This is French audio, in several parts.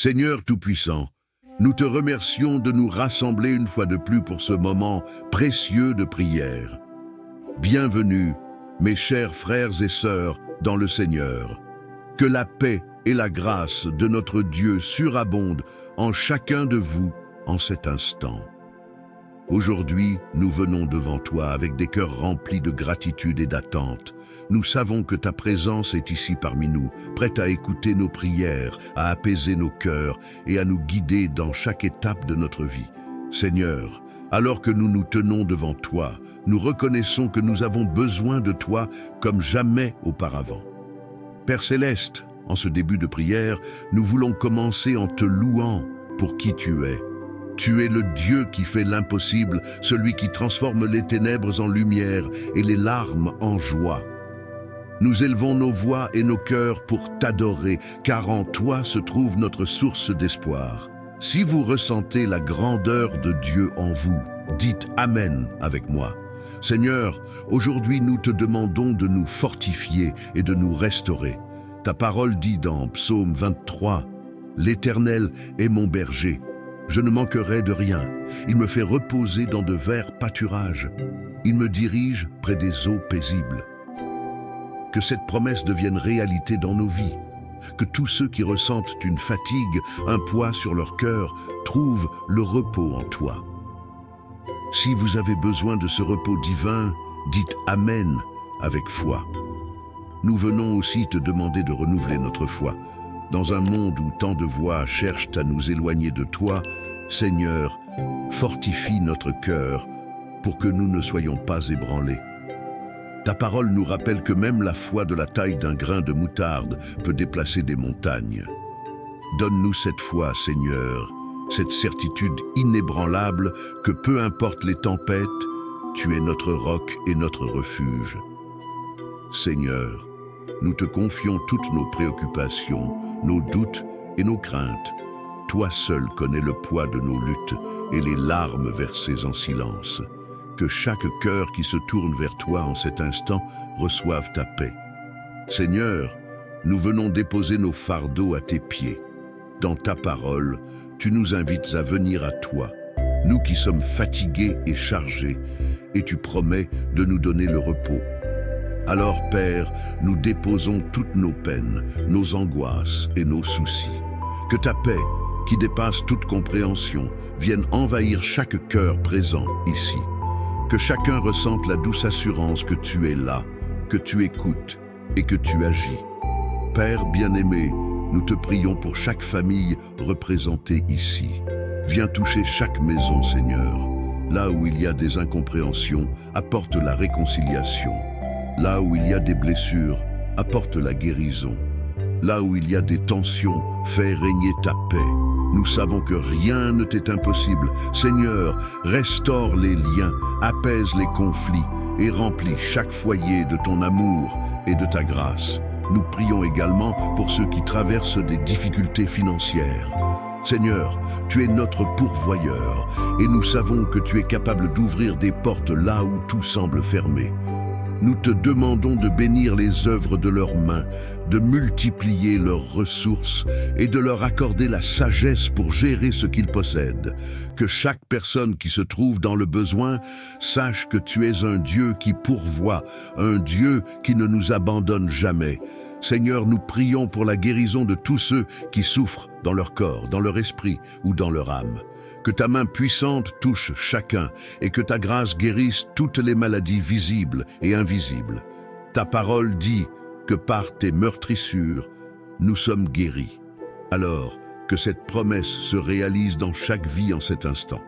Seigneur Tout-Puissant, nous te remercions de nous rassembler une fois de plus pour ce moment précieux de prière. Bienvenue, mes chers frères et sœurs, dans le Seigneur. Que la paix et la grâce de notre Dieu surabondent en chacun de vous en cet instant. Aujourd'hui, nous venons devant toi avec des cœurs remplis de gratitude et d'attente. Nous savons que ta présence est ici parmi nous, prête à écouter nos prières, à apaiser nos cœurs et à nous guider dans chaque étape de notre vie. Seigneur, alors que nous nous tenons devant toi, nous reconnaissons que nous avons besoin de toi comme jamais auparavant. Père Céleste, en ce début de prière, nous voulons commencer en te louant pour qui tu es. Tu es le Dieu qui fait l'impossible, celui qui transforme les ténèbres en lumière et les larmes en joie. Nous élevons nos voix et nos cœurs pour t'adorer, car en toi se trouve notre source d'espoir. Si vous ressentez la grandeur de Dieu en vous, dites Amen avec moi. Seigneur, aujourd'hui nous te demandons de nous fortifier et de nous restaurer. Ta parole dit dans Psaume 23, « L'Éternel est mon berger. Je ne manquerai de rien. Il me fait reposer dans de verts pâturages. Il me dirige près des eaux paisibles. » Que cette promesse devienne réalité dans nos vies. Que tous ceux qui ressentent une fatigue, un poids sur leur cœur, trouvent le repos en toi. Si vous avez besoin de ce repos divin, dites Amen avec foi. Nous venons aussi te demander de renouveler notre foi. Dans un monde où tant de voix cherchent à nous éloigner de toi, Seigneur, fortifie notre cœur pour que nous ne soyons pas ébranlés. Ta parole nous rappelle que même la foi de la taille d'un grain de moutarde peut déplacer des montagnes. Donne-nous cette foi, Seigneur, cette certitude inébranlable que peu importe les tempêtes, tu es notre roc et notre refuge. Seigneur, nous te confions toutes nos préoccupations, nos doutes et nos craintes. Toi seul connais le poids de nos luttes et les larmes versées en silence. Que chaque cœur qui se tourne vers toi en cet instant reçoive ta paix. Seigneur, nous venons déposer nos fardeaux à tes pieds. Dans ta parole, tu nous invites à venir à toi, nous qui sommes fatigués et chargés, et tu promets de nous donner le repos. Alors, Père, nous déposons toutes nos peines, nos angoisses et nos soucis. Que ta paix, qui dépasse toute compréhension, vienne envahir chaque cœur présent ici. Que chacun ressente la douce assurance que tu es là, que tu écoutes et que tu agis. Père bien-aimé, nous te prions pour chaque famille représentée ici. Viens toucher chaque maison, Seigneur. Là où il y a des incompréhensions, apporte la réconciliation. Là où il y a des blessures, apporte la guérison. Là où il y a des tensions, fais régner ta paix. Nous savons que rien ne t'est impossible. Seigneur, restaure les liens, apaise les conflits et remplis chaque foyer de ton amour et de ta grâce. Nous prions également pour ceux qui traversent des difficultés financières. Seigneur, tu es notre pourvoyeur et nous savons que tu es capable d'ouvrir des portes là où tout semble fermé. Nous te demandons de bénir les œuvres de leurs mains, de multiplier leurs ressources et de leur accorder la sagesse pour gérer ce qu'ils possèdent. Que chaque personne qui se trouve dans le besoin sache que tu es un Dieu qui pourvoit, un Dieu qui ne nous abandonne jamais. Seigneur, nous prions pour la guérison de tous ceux qui souffrent dans leur corps, dans leur esprit ou dans leur âme. Que ta main puissante touche chacun et que ta grâce guérisse toutes les maladies visibles et invisibles. Ta parole dit que par tes meurtrissures, nous sommes guéris. Alors, que cette promesse se réalise dans chaque vie en cet instant.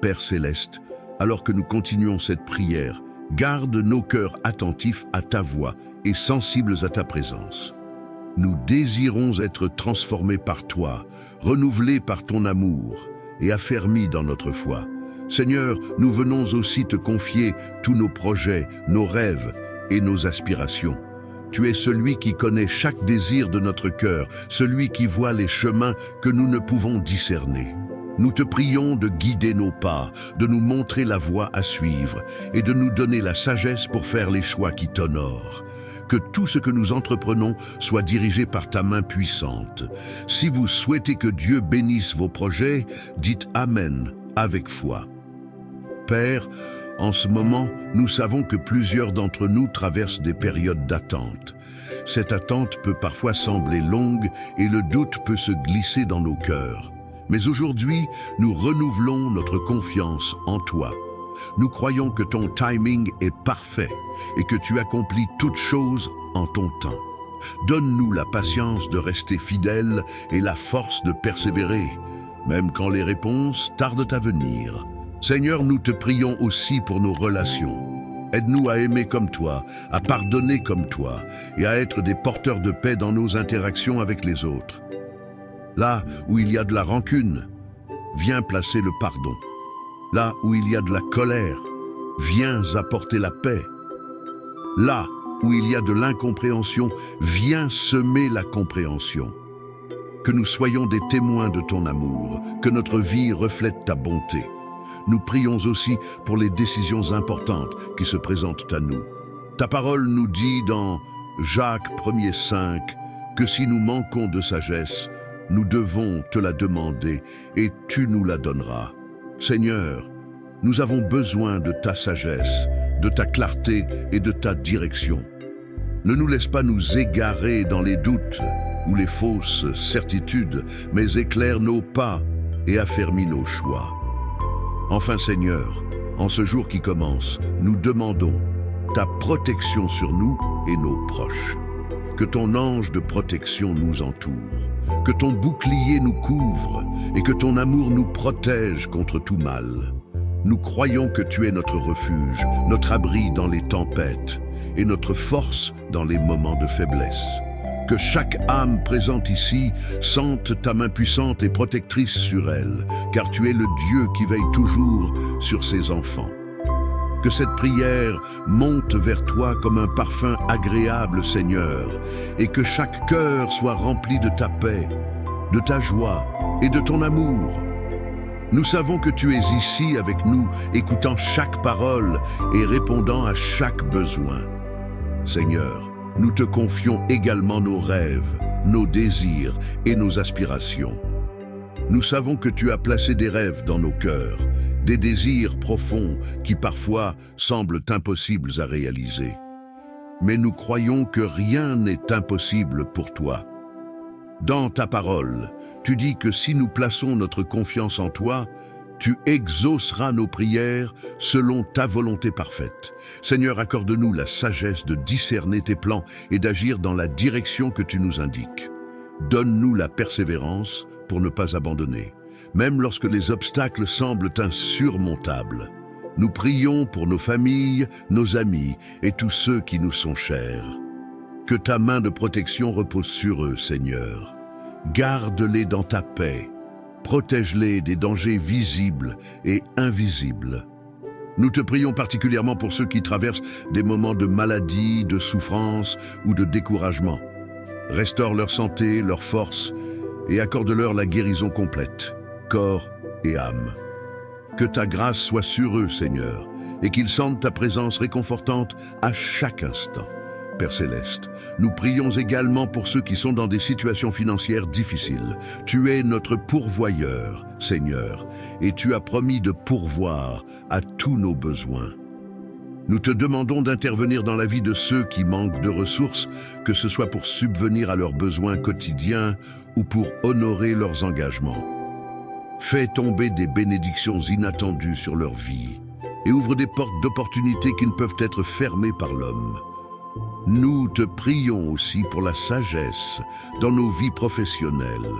Père Céleste, alors que nous continuons cette prière, garde nos cœurs attentifs à ta voix et sensibles à ta présence. Nous désirons être transformés par toi, renouvelés par ton amour et affermis dans notre foi. Seigneur, nous venons aussi te confier tous nos projets, nos rêves et nos aspirations. Tu es celui qui connaît chaque désir de notre cœur, celui qui voit les chemins que nous ne pouvons discerner. Nous te prions de guider nos pas, de nous montrer la voie à suivre et de nous donner la sagesse pour faire les choix qui t'honorent. que tout ce que nous entreprenons soit dirigé par ta main puissante. Si vous souhaitez que Dieu bénisse vos projets, dites Amen avec foi. Père, en ce moment, nous savons que plusieurs d'entre nous traversent des périodes d'attente. Cette attente peut parfois sembler longue et le doute peut se glisser dans nos cœurs. Mais aujourd'hui, nous renouvelons notre confiance en toi. Nous croyons que ton timing est parfait et que tu accomplis toutes choses en ton temps. Donne-nous la patience de rester fidèles et la force de persévérer, même quand les réponses tardent à venir. Seigneur, nous te prions aussi pour nos relations. Aide-nous à aimer comme toi, à pardonner comme toi et à être des porteurs de paix dans nos interactions avec les autres. Là où il y a de la rancune, viens placer le pardon. Là où il y a de la colère, viens apporter la paix. Là où il y a de l'incompréhension, viens semer la compréhension. Que nous soyons des témoins de ton amour, que notre vie reflète ta bonté. Nous prions aussi pour les décisions importantes qui se présentent à nous. Ta parole nous dit dans Jacques 1er5 que si nous manquons de sagesse, nous devons te la demander et tu nous la donneras. Seigneur, nous avons besoin de ta sagesse, de ta clarté et de ta direction. Ne nous laisse pas nous égarer dans les doutes ou les fausses certitudes, mais éclaire nos pas et affermis nos choix. Enfin Seigneur, en ce jour qui commence, nous demandons ta protection sur nous et nos proches. Que ton ange de protection nous entoure, que ton bouclier nous couvre et que ton amour nous protège contre tout mal. Nous croyons que tu es notre refuge, notre abri dans les tempêtes et notre force dans les moments de faiblesse. Que chaque âme présente ici sente ta main puissante et protectrice sur elle, car tu es le Dieu qui veille toujours sur ses enfants. Que cette prière monte vers toi comme un parfum agréable, Seigneur, et que chaque cœur soit rempli de ta paix, de ta joie et de ton amour. Nous savons que tu es ici avec nous, écoutant chaque parole et répondant à chaque besoin. Seigneur, nous te confions également nos rêves, nos désirs et nos aspirations. Nous savons que tu as placé des rêves dans nos cœurs, des désirs profonds qui parfois semblent impossibles à réaliser. Mais nous croyons que rien n'est impossible pour toi. Dans ta parole, tu dis que si nous plaçons notre confiance en toi, tu exauceras nos prières selon ta volonté parfaite. Seigneur, accorde-nous la sagesse de discerner tes plans et d'agir dans la direction que tu nous indiques. Donne-nous la persévérance pour ne pas abandonner, même lorsque les obstacles semblent insurmontables. Nous prions pour nos familles, nos amis et tous ceux qui nous sont chers. Que ta main de protection repose sur eux, Seigneur. Garde-les dans ta paix. Protège-les des dangers visibles et invisibles. Nous te prions particulièrement pour ceux qui traversent des moments de maladie, de souffrance ou de découragement. Restaure leur santé, leur force et accorde-leur la guérison complète, corps et âme. Que ta grâce soit sur eux, Seigneur, et qu'ils sentent ta présence réconfortante à chaque instant. Père Céleste, nous prions également pour ceux qui sont dans des situations financières difficiles. Tu es notre pourvoyeur, Seigneur, et tu as promis de pourvoir à tous nos besoins. Nous te demandons d'intervenir dans la vie de ceux qui manquent de ressources, que ce soit pour subvenir à leurs besoins quotidiens ou pour honorer leurs engagements. Fais tomber des bénédictions inattendues sur leur vie et ouvre des portes d'opportunités qui ne peuvent être fermées par l'homme. Nous te prions aussi pour la sagesse dans nos vies professionnelles.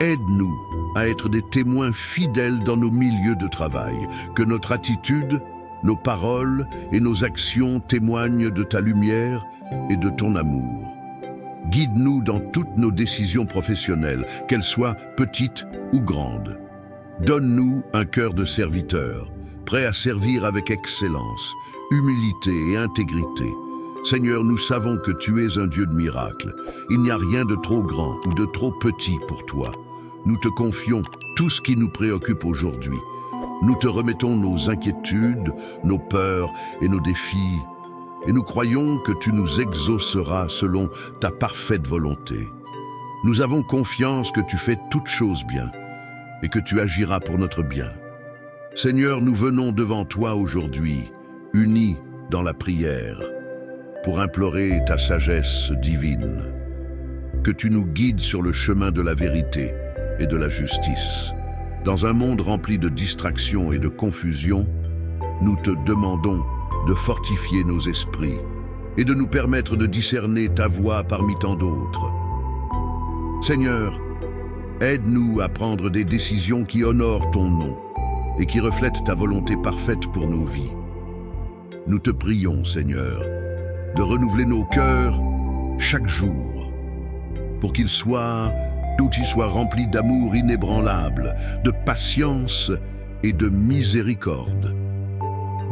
Aide-nous à être des témoins fidèles dans nos milieux de travail, que notre attitude, nos paroles et nos actions témoignent de ta lumière et de ton amour. Guide-nous dans toutes nos décisions professionnelles, qu'elles soient petites ou grandes. Donne-nous un cœur de serviteur, prêt à servir avec excellence, humilité et intégrité. Seigneur, nous savons que tu es un Dieu de miracles. Il n'y a rien de trop grand ou de trop petit pour toi. Nous te confions tout ce qui nous préoccupe aujourd'hui. Nous te remettons nos inquiétudes, nos peurs et nos défis. et nous croyons que tu nous exauceras selon ta parfaite volonté. Nous avons confiance que tu fais toutes choses bien et que tu agiras pour notre bien. Seigneur, nous venons devant toi aujourd'hui, unis dans la prière, pour implorer ta sagesse divine, que tu nous guides sur le chemin de la vérité et de la justice. Dans un monde rempli de distractions et de confusion, nous te demandons de fortifier nos esprits et de nous permettre de discerner ta voix parmi tant d'autres. Seigneur, aide-nous à prendre des décisions qui honorent ton nom et qui reflètent ta volonté parfaite pour nos vies. Nous te prions, Seigneur, de renouveler nos cœurs chaque jour, pour qu'ils soient, tout y soit rempli d'amour inébranlable, de patience et de miséricorde.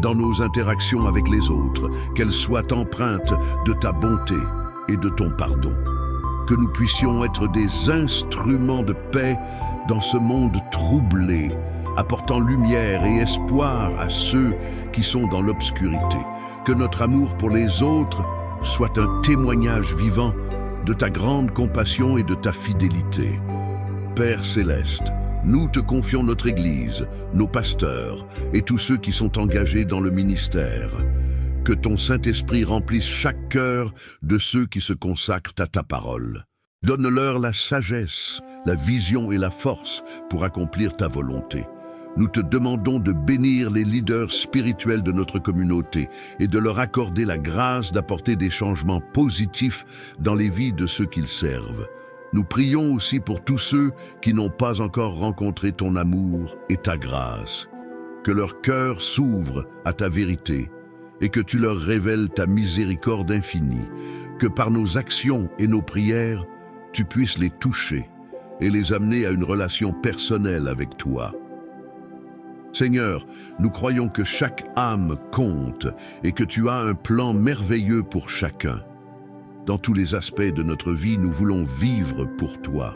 Dans nos interactions avec les autres, qu'elles soient empreintes de ta bonté et de ton pardon. Que nous puissions être des instruments de paix dans ce monde troublé, apportant lumière et espoir à ceux qui sont dans l'obscurité. Que notre amour pour les autres soit un témoignage vivant de ta grande compassion et de ta fidélité. Père céleste, nous te confions notre Église, nos pasteurs et tous ceux qui sont engagés dans le ministère. Que ton Saint-Esprit remplisse chaque cœur de ceux qui se consacrent à ta parole. Donne-leur la sagesse, la vision et la force pour accomplir ta volonté. Nous te demandons de bénir les leaders spirituels de notre communauté et de leur accorder la grâce d'apporter des changements positifs dans les vies de ceux qu'ils servent. Nous prions aussi pour tous ceux qui n'ont pas encore rencontré ton amour et ta grâce. Que leur cœur s'ouvre à ta vérité et que tu leur révèles ta miséricorde infinie, que par nos actions et nos prières, tu puisses les toucher et les amener à une relation personnelle avec toi. Seigneur, nous croyons que chaque âme compte et que tu as un plan merveilleux pour chacun. Dans tous les aspects de notre vie, nous voulons vivre pour toi.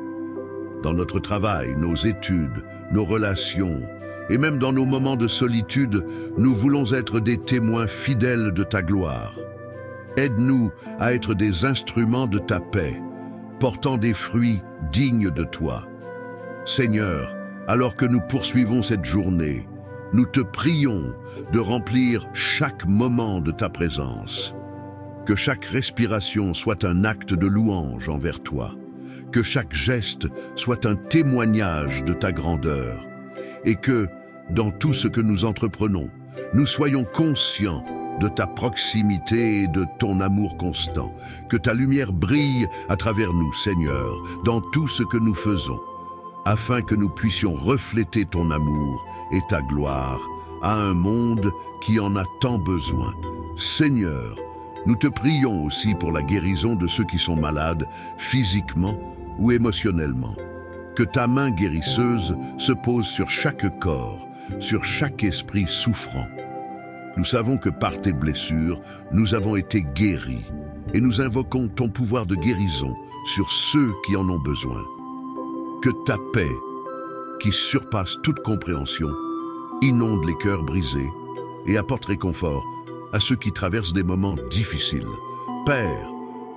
Dans notre travail, nos études, nos relations, et même dans nos moments de solitude, nous voulons être des témoins fidèles de ta gloire. Aide-nous à être des instruments de ta paix, portant des fruits dignes de toi. Seigneur, alors que nous poursuivons cette journée, nous te prions de remplir chaque moment de ta présence. Que chaque respiration soit un acte de louange envers toi. Que chaque geste soit un témoignage de ta grandeur. Et que, dans tout ce que nous entreprenons, nous soyons conscients de ta proximité et de ton amour constant. Que ta lumière brille à travers nous, Seigneur, dans tout ce que nous faisons, afin que nous puissions refléter ton amour et ta gloire à un monde qui en a tant besoin. Seigneur, nous te prions aussi pour la guérison de ceux qui sont malades, physiquement ou émotionnellement. Que ta main guérisseuse se pose sur chaque corps, sur chaque esprit souffrant. Nous savons que par tes blessures, nous avons été guéris et nous invoquons ton pouvoir de guérison sur ceux qui en ont besoin. Que ta paix, qui surpasse toute compréhension, inonde les cœurs brisés et apporte réconfort à ceux qui traversent des moments difficiles. Père,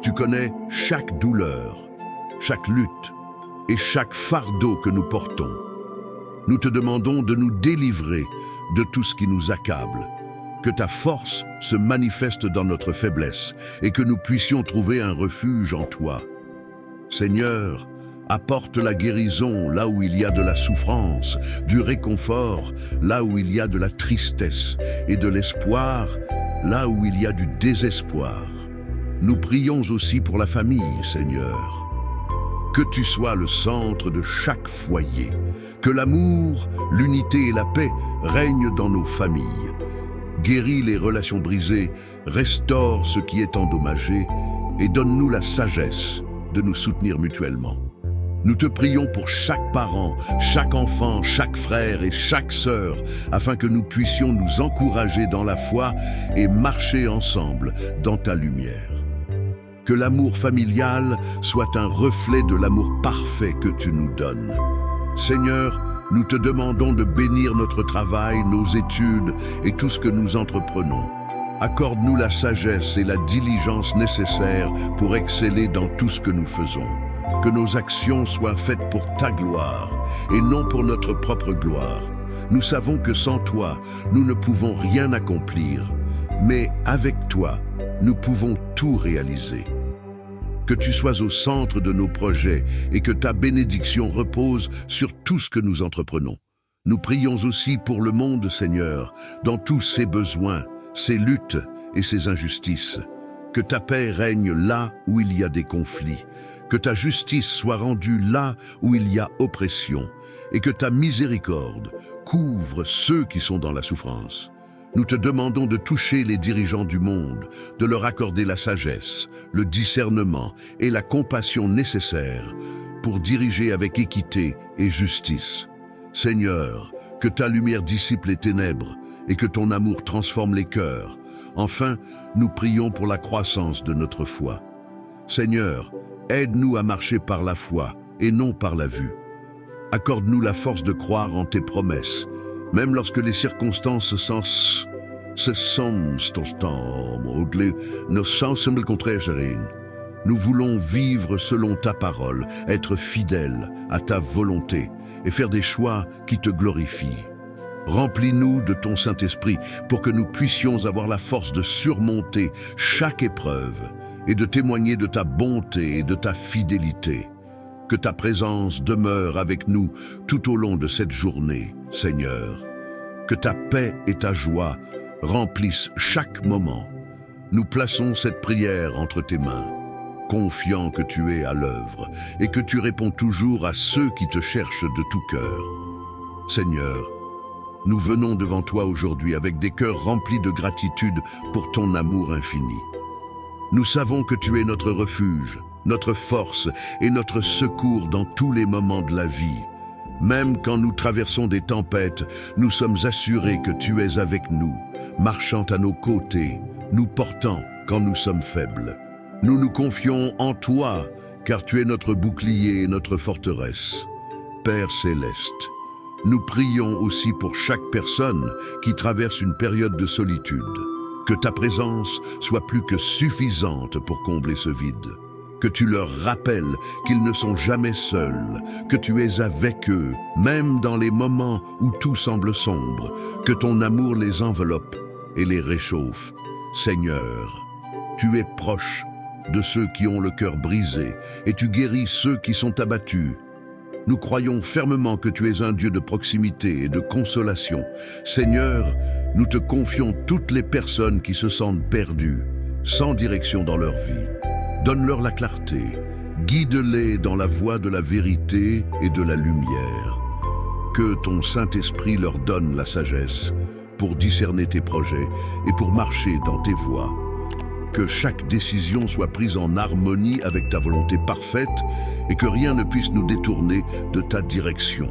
tu connais chaque douleur, chaque lutte et chaque fardeau que nous portons. Nous te demandons de nous délivrer de tout ce qui nous accable, que ta force se manifeste dans notre faiblesse et que nous puissions trouver un refuge en toi. Seigneur, apporte la guérison là où il y a de la souffrance, du réconfort là où il y a de la tristesse et de l'espoir là où il y a du désespoir. Nous prions aussi pour la famille, Seigneur. Que tu sois le centre de chaque foyer, que l'amour, l'unité et la paix règnent dans nos familles. Guéris les relations brisées, restaure ce qui est endommagé et donne-nous la sagesse de nous soutenir mutuellement. Nous te prions pour chaque parent, chaque enfant, chaque frère et chaque sœur, afin que nous puissions nous encourager dans la foi et marcher ensemble dans ta lumière. Que l'amour familial soit un reflet de l'amour parfait que tu nous donnes. Seigneur, nous te demandons de bénir notre travail, nos études et tout ce que nous entreprenons. Accorde-nous la sagesse et la diligence nécessaires pour exceller dans tout ce que nous faisons. Que nos actions soient faites pour ta gloire et non pour notre propre gloire. Nous savons que sans toi, nous ne pouvons rien accomplir, mais avec toi, nous pouvons tout réaliser. Que tu sois au centre de nos projets et que ta bénédiction repose sur tout ce que nous entreprenons. Nous prions aussi pour le monde, Seigneur, dans tous ses besoins, ses luttes et ses injustices. Que ta paix règne là où il y a des conflits, que ta justice soit rendue là où il y a oppression, et que ta miséricorde couvre ceux qui sont dans la souffrance. Nous te demandons de toucher les dirigeants du monde, de leur accorder la sagesse, le discernement et la compassion nécessaires pour diriger avec équité et justice. Seigneur, que ta lumière dissipe les ténèbres et que ton amour transforme les cœurs. Enfin, nous prions pour la croissance de notre foi. Seigneur, aide-nous à marcher par la foi et non par la vue. Accorde-nous la force de croire en tes promesses, même lorsque les circonstances ne semblent contraires. Nous voulons vivre selon ta parole, être fidèles à ta volonté et faire des choix qui te glorifient. Remplis-nous de ton Saint-Esprit pour que nous puissions avoir la force de surmonter chaque épreuve et de témoigner de ta bonté et de ta fidélité. Que ta présence demeure avec nous tout au long de cette journée, Seigneur. Que ta paix et ta joie remplissent chaque moment. Nous plaçons cette prière entre tes mains, confiants que tu es à l'œuvre et que tu réponds toujours à ceux qui te cherchent de tout cœur. Seigneur, nous venons devant toi aujourd'hui avec des cœurs remplis de gratitude pour ton amour infini. Nous savons que tu es notre refuge, notre force et notre secours dans tous les moments de la vie. Même quand nous traversons des tempêtes, nous sommes assurés que tu es avec nous, marchant à nos côtés, nous portant quand nous sommes faibles. Nous nous confions en toi, car tu es notre bouclier et notre forteresse. Père céleste, nous prions aussi pour chaque personne qui traverse une période de solitude. Que ta présence soit plus que suffisante pour combler ce vide. Que tu leur rappelles qu'ils ne sont jamais seuls, que tu es avec eux, même dans les moments où tout semble sombre, que ton amour les enveloppe et les réchauffe. Seigneur, tu es proche de ceux qui ont le cœur brisé et tu guéris ceux qui sont abattus. Nous croyons fermement que tu es un Dieu de proximité et de consolation. Seigneur, nous te confions toutes les personnes qui se sentent perdues, sans direction dans leur vie. Donne-leur la clarté, guide-les dans la voie de la vérité et de la lumière. Que ton Saint-Esprit leur donne la sagesse pour discerner tes projets et pour marcher dans tes voies. Que chaque décision soit prise en harmonie avec ta volonté parfaite et que rien ne puisse nous détourner de ta direction.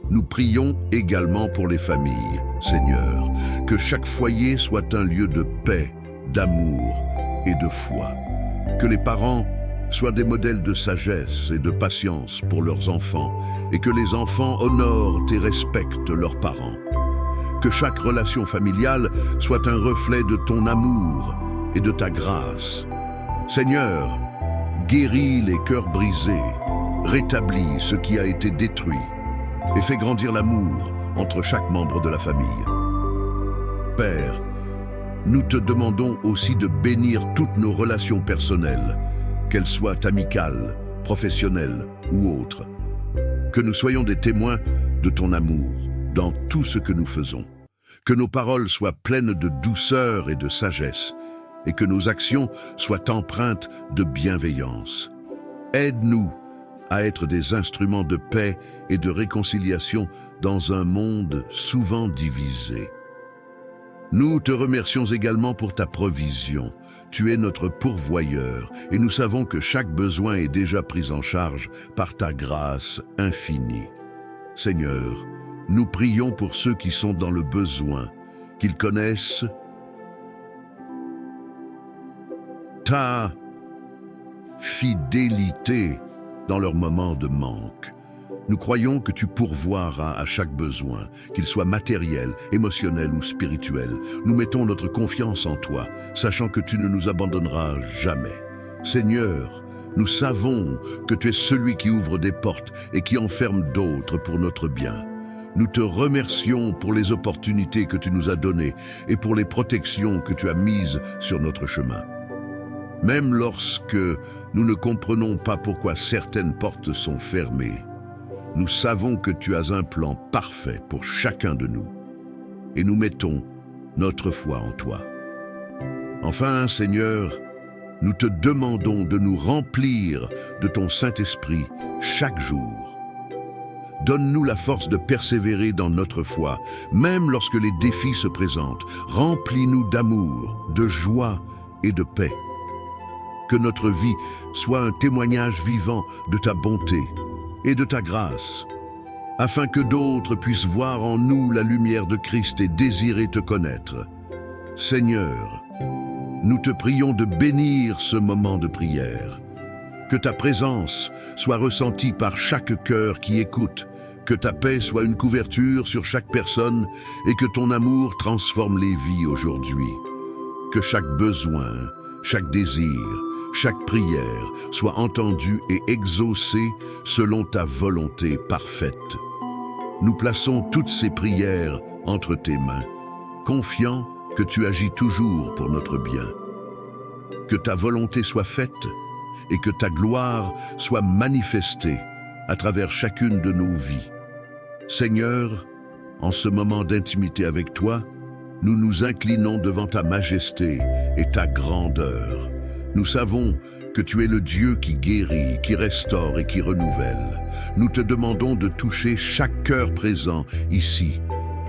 Nous prions également pour les familles, Seigneur, que chaque foyer soit un lieu de paix, d'amour et de foi. Que les parents soient des modèles de sagesse et de patience pour leurs enfants et que les enfants honorent et respectent leurs parents. Que chaque relation familiale soit un reflet de ton amour et de ta grâce. Seigneur, guéris les cœurs brisés, rétablis ce qui a été détruit et fais grandir l'amour entre chaque membre de la famille. Père, nous te demandons aussi de bénir toutes nos relations personnelles, qu'elles soient amicales, professionnelles ou autres. Que nous soyons des témoins de ton amour dans tout ce que nous faisons. Que nos paroles soient pleines de douceur et de sagesse, et que nos actions soient empreintes de bienveillance. Aide-nous à être des instruments de paix et de réconciliation dans un monde souvent divisé. Nous te remercions également pour ta provision. Tu es notre pourvoyeur et nous savons que chaque besoin est déjà pris en charge par ta grâce infinie. Seigneur, nous prions pour ceux qui sont dans le besoin, qu'ils connaissent ta fidélité dans leurs moments de manque. Nous croyons que tu pourvoiras à chaque besoin, qu'il soit matériel, émotionnel ou spirituel. Nous mettons notre confiance en toi, sachant que tu ne nous abandonneras jamais. Seigneur, nous savons que tu es celui qui ouvre des portes et qui enferme d'autres pour notre bien. Nous te remercions pour les opportunités que tu nous as données et pour les protections que tu as mises sur notre chemin. Même lorsque nous ne comprenons pas pourquoi certaines portes sont fermées, nous savons que tu as un plan parfait pour chacun de nous et nous mettons notre foi en toi. Enfin, Seigneur, nous te demandons de nous remplir de ton Saint-Esprit chaque jour. Donne-nous la force de persévérer dans notre foi, même lorsque les défis se présentent. Remplis-nous d'amour, de joie et de paix. Que notre vie soit un témoignage vivant de ta bonté et de ta grâce, afin que d'autres puissent voir en nous la lumière de Christ et désirer te connaître. Seigneur, nous te prions de bénir ce moment de prière. Que ta présence soit ressentie par chaque cœur qui écoute, que ta paix soit une couverture sur chaque personne et que ton amour transforme les vies aujourd'hui. Que chaque besoin, chaque désir, chaque prière soit entendue et exaucée selon ta volonté parfaite. Nous plaçons toutes ces prières entre tes mains, confiants que tu agis toujours pour notre bien. Que ta volonté soit faite et que ta gloire soit manifestée à travers chacune de nos vies. Seigneur, en ce moment d'intimité avec toi, nous nous inclinons devant ta majesté et ta grandeur. Nous savons que tu es le Dieu qui guérit, qui restaure et qui renouvelle. Nous te demandons de toucher chaque cœur présent ici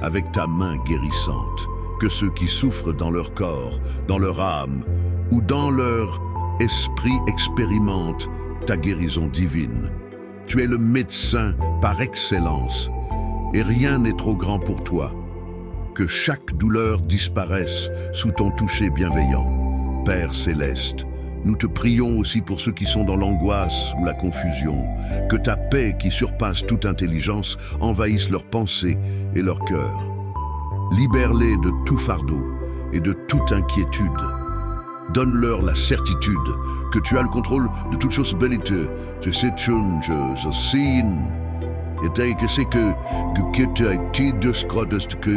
avec ta main guérissante. Que ceux qui souffrent dans leur corps, dans leur âme ou dans leur esprit expérimentent ta guérison divine. Tu es le médecin par excellence et rien n'est trop grand pour toi. Que chaque douleur disparaisse sous ton toucher bienveillant. Père céleste, nous te prions aussi pour ceux qui sont dans l'angoisse ou la confusion. Que ta paix qui surpasse toute intelligence envahisse leurs pensées et leur cœur. Libère-les de tout fardeau et de toute inquiétude. Donne-leur la certitude que tu as le contrôle de toutes choses bénite. Je sais je sais et que c'est que tu as été de ce que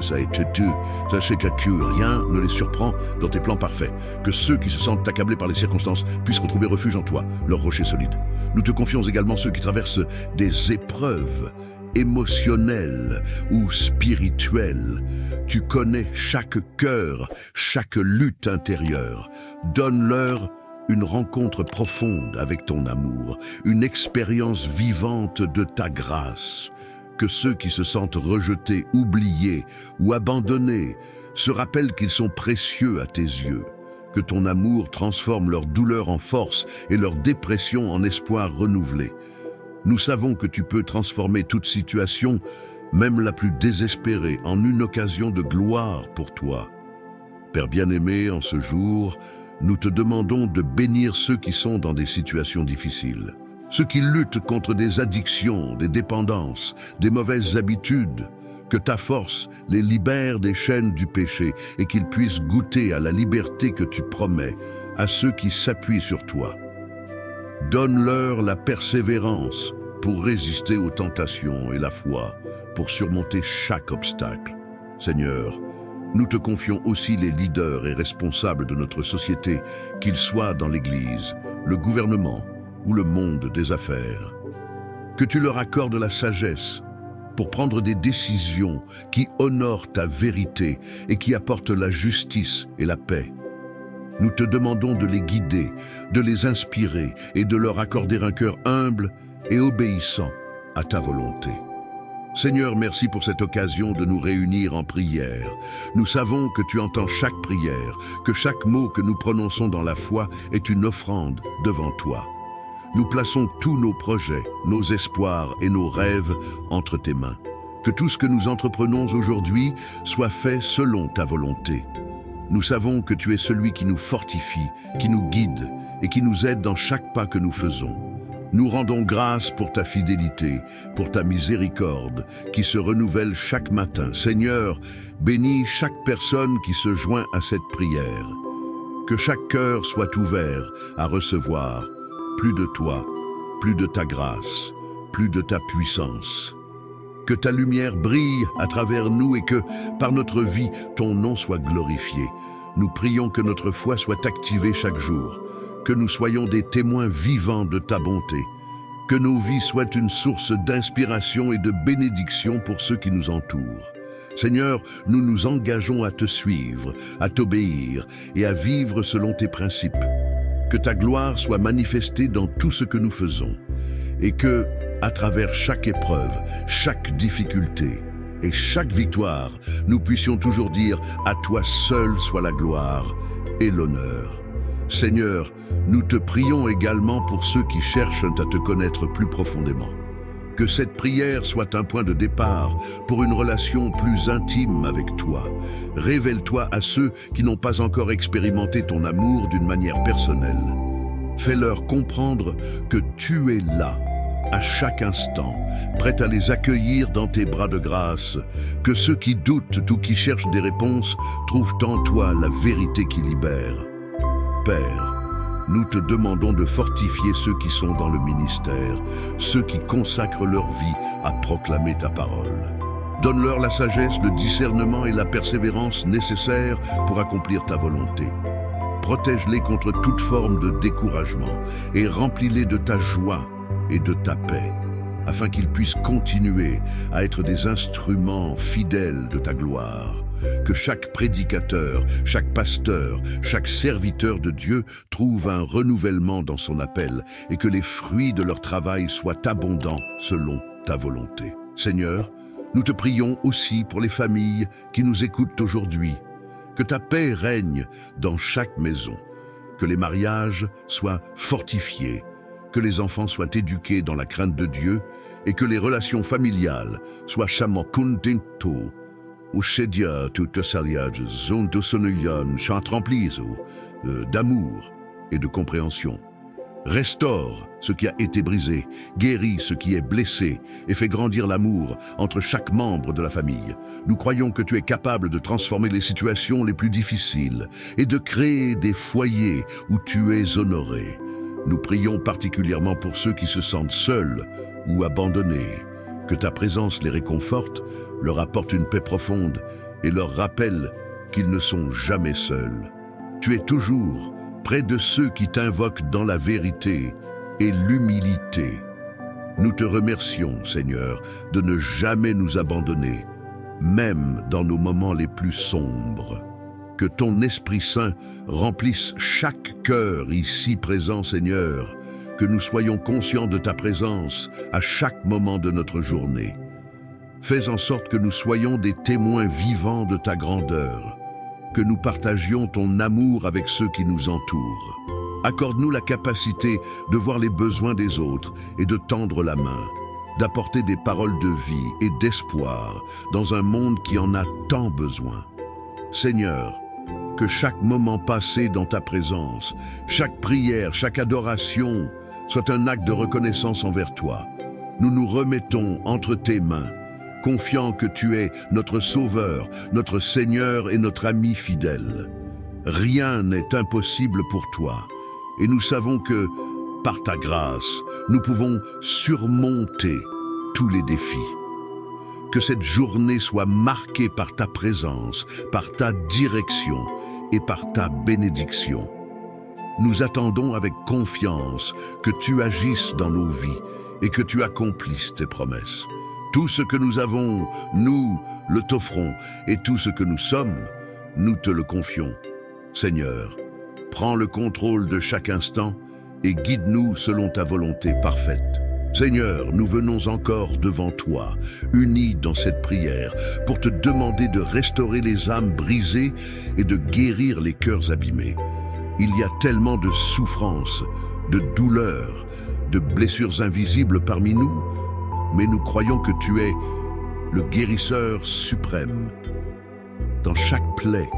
ça a été tout. Sachez que rien ne les surprend dans tes plans parfaits. Que ceux qui se sentent accablés par les circonstances puissent retrouver refuge en toi, leur rocher solide. Nous te confions également ceux qui traversent des épreuves émotionnelles ou spirituelles. Tu connais chaque cœur, chaque lutte intérieure. Donne-leur une rencontre profonde avec ton amour, une expérience vivante de ta grâce. Que ceux qui se sentent rejetés, oubliés ou abandonnés se rappellent qu'ils sont précieux à tes yeux. Que ton amour transforme leur douleur en force et leur dépression en espoir renouvelé. Nous savons que tu peux transformer toute situation, même la plus désespérée, en une occasion de gloire pour toi. Père bien-aimé, en ce jour, nous te demandons de bénir ceux qui sont dans des situations difficiles, ceux qui luttent contre des addictions, des dépendances, des mauvaises habitudes. Que ta force les libère des chaînes du péché et qu'ils puissent goûter à la liberté que tu promets à ceux qui s'appuient sur toi. Donne-leur la persévérance pour résister aux tentations et la foi pour surmonter chaque obstacle. Seigneur, nous te confions aussi les leaders et responsables de notre société, qu'ils soient dans l'Église, le gouvernement ou le monde des affaires. Que tu leur accordes la sagesse pour prendre des décisions qui honorent ta vérité et qui apportent la justice et la paix. Nous te demandons de les guider, de les inspirer et de leur accorder un cœur humble et obéissant à ta volonté. Seigneur, merci pour cette occasion de nous réunir en prière. Nous savons que tu entends chaque prière, que chaque mot que nous prononçons dans la foi est une offrande devant toi. Nous plaçons tous nos projets, nos espoirs et nos rêves entre tes mains. Que tout ce que nous entreprenons aujourd'hui soit fait selon ta volonté. Nous savons que tu es celui qui nous fortifie, qui nous guide et qui nous aide dans chaque pas que nous faisons. Nous rendons grâce pour ta fidélité, pour ta miséricorde, qui se renouvelle chaque matin. Seigneur, bénis chaque personne qui se joint à cette prière. Que chaque cœur soit ouvert à recevoir plus de toi, plus de ta grâce, plus de ta puissance. Que ta lumière brille à travers nous et que, par notre vie, ton nom soit glorifié. Nous prions que notre foi soit activée chaque jour, que nous soyons des témoins vivants de ta bonté, que nos vies soient une source d'inspiration et de bénédiction pour ceux qui nous entourent. Seigneur, nous nous engageons à te suivre, à t'obéir et à vivre selon tes principes. Que ta gloire soit manifestée dans tout ce que nous faisons et que, à travers chaque épreuve, chaque difficulté et chaque victoire, nous puissions toujours dire « À toi seul soit la gloire et l'honneur ». Seigneur, nous te prions également pour ceux qui cherchent à te connaître plus profondément. Que cette prière soit un point de départ pour une relation plus intime avec toi. Révèle-toi à ceux qui n'ont pas encore expérimenté ton amour d'une manière personnelle. Fais-leur comprendre que tu es là, à chaque instant, prêt à les accueillir dans tes bras de grâce. Que ceux qui doutent ou qui cherchent des réponses trouvent en toi la vérité qui libère. Père, nous te demandons de fortifier ceux qui sont dans le ministère, ceux qui consacrent leur vie à proclamer ta parole. Donne-leur la sagesse, le discernement et la persévérance nécessaires pour accomplir ta volonté. Protège-les contre toute forme de découragement et remplis-les de ta joie et de ta paix, afin qu'ils puissent continuer à être des instruments fidèles de ta gloire. Que chaque prédicateur, chaque pasteur, chaque serviteur de Dieu trouve un renouvellement dans son appel et que les fruits de leur travail soient abondants selon ta volonté. Seigneur, nous te prions aussi pour les familles qui nous écoutent aujourd'hui. Que ta paix règne dans chaque maison, que les mariages soient fortifiés, que les enfants soient éduqués dans la crainte de Dieu et que les relations familiales soient chamakuntinto. Ushedia toute saliage zonto sonulion chant remplis d'amour et de compréhension. Restaure ce qui a été brisé, guéris ce qui est blessé et fais grandir l'amour entre chaque membre de la famille. Nous croyons que tu es capable de transformer les situations les plus difficiles et de créer des foyers où tu es honoré. Nous prions particulièrement pour ceux qui se sentent seuls ou abandonnés. Que ta présence les réconforte, leur apporte une paix profonde et leur rappelle qu'ils ne sont jamais seuls. Tu es toujours près de ceux qui t'invoquent dans la vérité et l'humilité. Nous te remercions, Seigneur, de ne jamais nous abandonner, même dans nos moments les plus sombres. Que ton Esprit Saint remplisse chaque cœur ici présent, Seigneur, que nous soyons conscients de ta présence à chaque moment de notre journée. Fais en sorte que nous soyons des témoins vivants de ta grandeur, que nous partagions ton amour avec ceux qui nous entourent. Accorde-nous la capacité de voir les besoins des autres et de tendre la main, d'apporter des paroles de vie et d'espoir dans un monde qui en a tant besoin. Seigneur, que chaque moment passé dans ta présence, chaque prière, chaque adoration, soit un acte de reconnaissance envers toi. Nous nous remettons entre tes mains, confiants que tu es notre Sauveur, notre Seigneur et notre ami fidèle. Rien n'est impossible pour toi, et nous savons que, par ta grâce, nous pouvons surmonter tous les défis. Que cette journée soit marquée par ta présence, par ta direction et par ta bénédiction. Nous attendons avec confiance que tu agisses dans nos vies et que tu accomplisses tes promesses. Tout ce que nous avons, nous le t'offrons, et tout ce que nous sommes, nous te le confions. Seigneur, prends le contrôle de chaque instant et guide-nous selon ta volonté parfaite. Seigneur, nous venons encore devant toi, unis dans cette prière, pour te demander de restaurer les âmes brisées et de guérir les cœurs abîmés. Il y a tellement de souffrances, de douleurs, de blessures invisibles parmi nous, mais nous croyons que tu es le guérisseur suprême. Dans chaque plaie,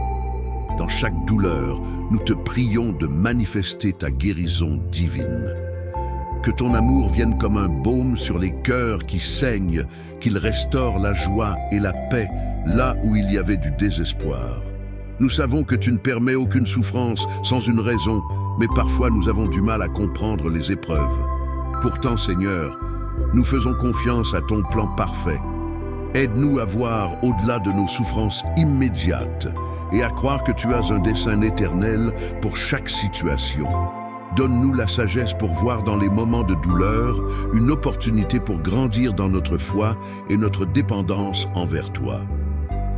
dans chaque douleur, nous te prions de manifester ta guérison divine. Que ton amour vienne comme un baume sur les cœurs qui saignent, qu'il restaure la joie et la paix là où il y avait du désespoir. Nous savons que tu ne permets aucune souffrance sans une raison, mais parfois nous avons du mal à comprendre les épreuves. Pourtant, Seigneur, nous faisons confiance à ton plan parfait. Aide-nous à voir au-delà de nos souffrances immédiates et à croire que tu as un dessein éternel pour chaque situation. Donne-nous la sagesse pour voir dans les moments de douleur une opportunité pour grandir dans notre foi et notre dépendance envers toi.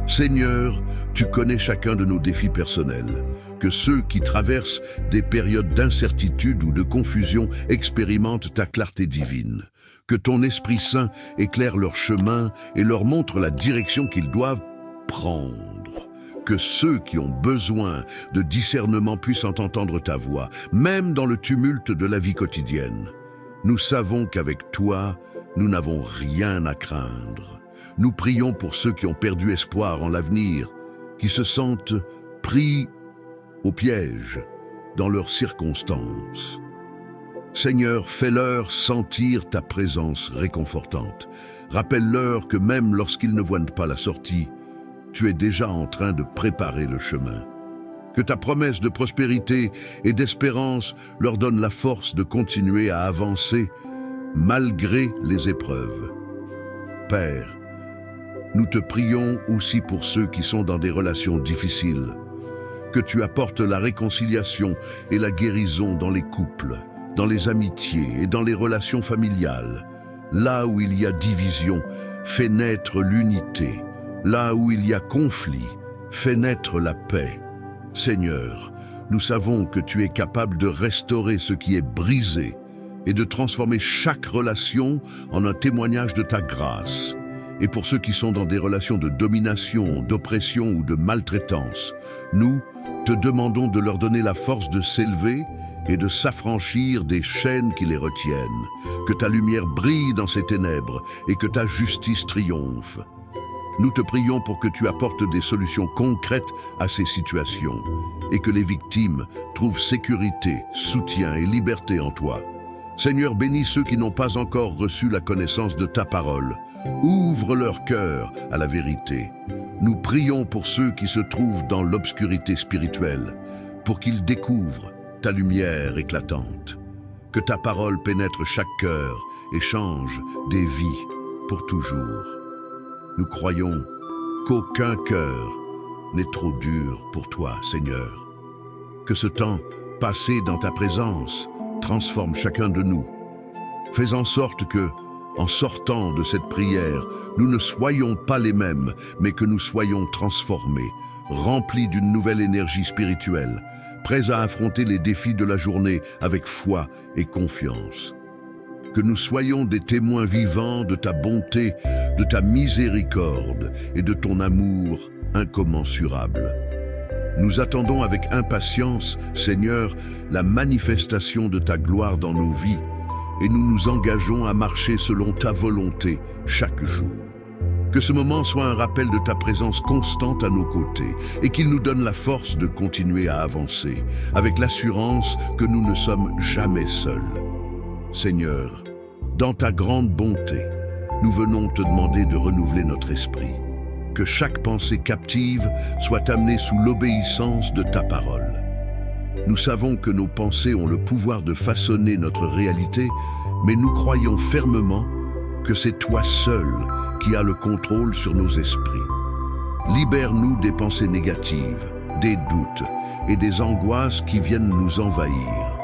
Seigneur, tu connais chacun de nos défis personnels, que ceux qui traversent des périodes d'incertitude ou de confusion expérimentent ta clarté divine. Que ton Esprit Saint éclaire leur chemin et leur montre la direction qu'ils doivent prendre. Que ceux qui ont besoin de discernement puissent entendre ta voix, même dans le tumulte de la vie quotidienne. Nous savons qu'avec toi, nous n'avons rien à craindre. Nous prions pour ceux qui ont perdu espoir en l'avenir, qui se sentent pris au piège dans leurs circonstances. Seigneur, fais-leur sentir ta présence réconfortante. Rappelle-leur que même lorsqu'ils ne voient pas la sortie, tu es déjà en train de préparer le chemin. Que ta promesse de prospérité et d'espérance leur donne la force de continuer à avancer malgré les épreuves. Père, nous te prions aussi pour ceux qui sont dans des relations difficiles. Que tu apportes la réconciliation et la guérison dans les couples, dans les amitiés et dans les relations familiales. Là où il y a division, fais naître l'unité. Là où il y a conflit, fais naître la paix. Seigneur, nous savons que tu es capable de restaurer ce qui est brisé et de transformer chaque relation en un témoignage de ta grâce. Et pour ceux qui sont dans des relations de domination, d'oppression ou de maltraitance, nous te demandons de leur donner la force de s'élever et de s'affranchir des chaînes qui les retiennent. Que ta lumière brille dans ces ténèbres et que ta justice triomphe. Nous te prions pour que tu apportes des solutions concrètes à ces situations et que les victimes trouvent sécurité, soutien et liberté en toi. Seigneur, bénis ceux qui n'ont pas encore reçu la connaissance de ta parole. Ouvre leur cœur à la vérité. Nous prions pour ceux qui se trouvent dans l'obscurité spirituelle, pour qu'ils découvrent ta lumière éclatante. Que ta parole pénètre chaque cœur et change des vies pour toujours. Nous croyons qu'aucun cœur n'est trop dur pour toi, Seigneur. Que ce temps passé dans ta présence transforme chacun de nous. Fais en sorte que, en sortant de cette prière, nous ne soyons pas les mêmes, mais que nous soyons transformés, remplis d'une nouvelle énergie spirituelle, prêts à affronter les défis de la journée avec foi et confiance. Que nous soyons des témoins vivants de ta bonté, de ta miséricorde et de ton amour incommensurable. Nous attendons avec impatience, Seigneur, la manifestation de ta gloire dans nos vies et nous nous engageons à marcher selon ta volonté chaque jour. Que ce moment soit un rappel de ta présence constante à nos côtés et qu'il nous donne la force de continuer à avancer avec l'assurance que nous ne sommes jamais seuls. Seigneur, dans ta grande bonté, nous venons te demander de renouveler notre esprit. Que chaque pensée captive soit amenée sous l'obéissance de ta parole. Nous savons que nos pensées ont le pouvoir de façonner notre réalité, mais nous croyons fermement que c'est toi seul qui as le contrôle sur nos esprits. Libère-nous des pensées négatives, des doutes et des angoisses qui viennent nous envahir.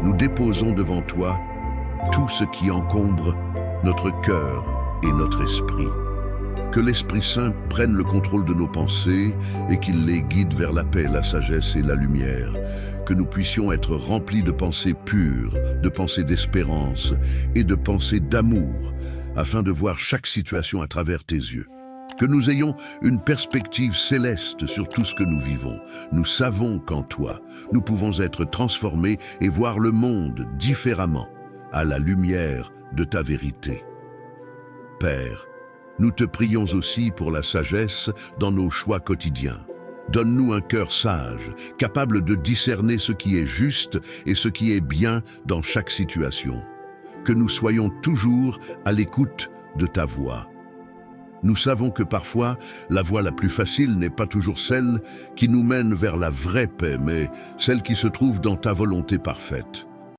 Nous déposons devant toi tout ce qui encombre notre cœur et notre esprit. Que l'Esprit Saint prenne le contrôle de nos pensées et qu'il les guide vers la paix, la sagesse et la lumière. Que nous puissions être remplis de pensées pures, de pensées d'espérance et de pensées d'amour, afin de voir chaque situation à travers tes yeux. Que nous ayons une perspective céleste sur tout ce que nous vivons. Nous savons qu'en toi, nous pouvons être transformés et voir le monde différemment, à la lumière de ta vérité. Père, nous te prions aussi pour la sagesse dans nos choix quotidiens. Donne-nous un cœur sage, capable de discerner ce qui est juste et ce qui est bien dans chaque situation. Que nous soyons toujours à l'écoute de ta voix. Nous savons que parfois, la voie la plus facile n'est pas toujours celle qui nous mène vers la vraie paix, mais celle qui se trouve dans ta volonté parfaite.